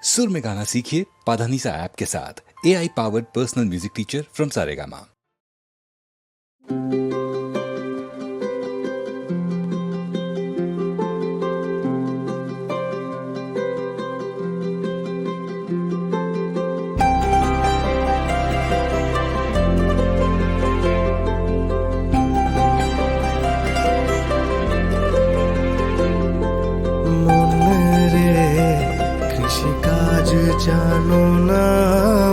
सुर में गाना सीखिए पाधानीसा ऐप के साथ। AI powered personal music teacher from Saregama. জানো না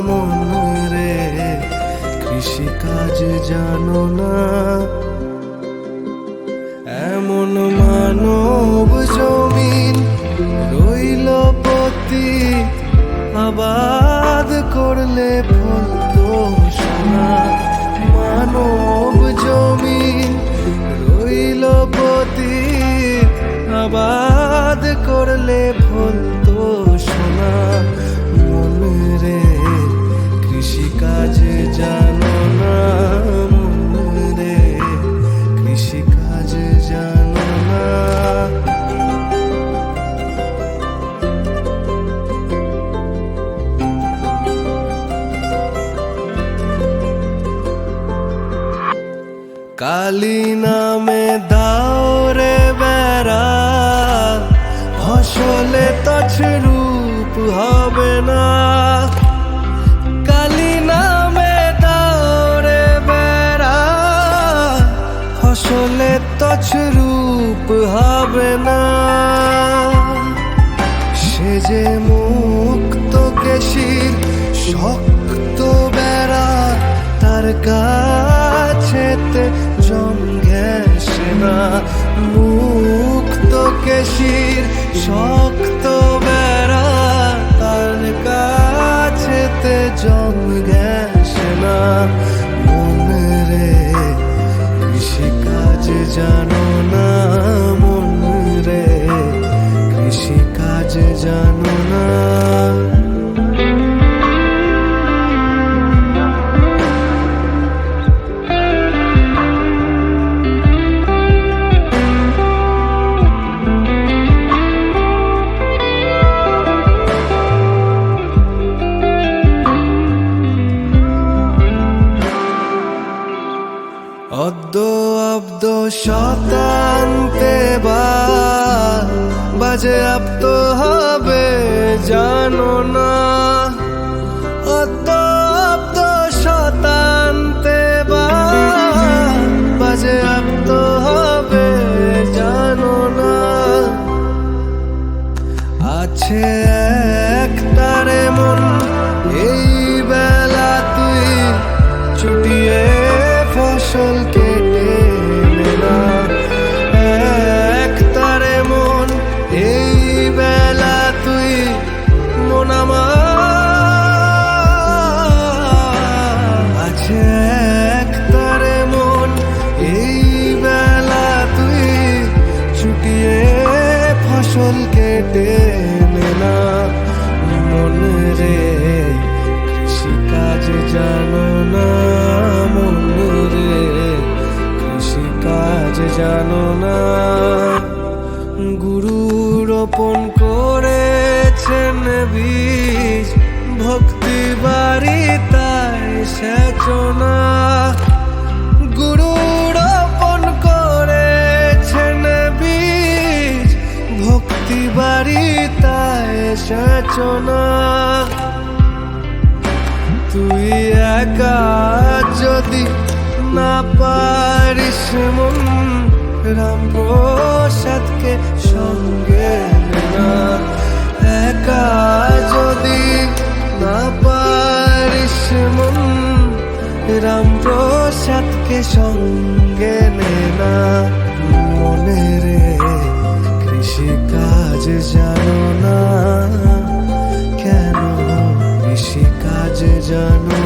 মন রে, কৃষিকাজ জানো না, এমন মানব জমিন রইল পতি, আবাদ করলে ফলতো সোনা। মানব জমিন রইল পতি, আবাদ করলে ফলতো সোনা। মন রে কৃষিকাজ জানো না, মন রে কৃষিকাজ জানো না। কালী নামে দাও রে বেড়া, ফসলে তছরূপ হবে না। কালী নামে দাও রে বেড়া, ফসলে তছরূপ হবে না। সে যে মুক্ত কেশির শক্ত বেড়া, তার কাছেতে জম ঘেঁষে না। মুক্ত কেশির শক্ত বেড়া, তার কাছেতে জম ঘেঁষে না। মন রে কৃষিকাজ জানো না, মন রে কৃষিকাজ জানো না। অদ্য অব্দ শতান্তে বাজে আপ্ত হবে জানো না। অদ্য অব্দ শতান্তে বাজে আপ্ত হবে জানো না। আছে এক তারে মন এই বেলা তুই চুটিয়ে ফসল কেটে না। এক তারে মন এই বেলা তুই মন আমার। আছে এক তারে মন এই বেলা তুই চুটিয়ে ফসল কেটে না। মন রে কৃষিকাজ জানো না, মন রে কৃষিকাজ জানো না। গুরু রোপণ করেছেন বীজ, ভক্তি বাড়ি তাই সেচনা। গুরু রোপণ করেছেন বীজ, ভক্তি বাড়ি তাই সেচনা। তুই একা যদি না পারিস মন, রাম প্রসাদকে সঙ্গে না। একা যদি না পারিস মন, রাম প্রসাদকে সঙ্গে না। মনে রে কৃষিকাজ জানো না, কেন কৃষিকাজ জানো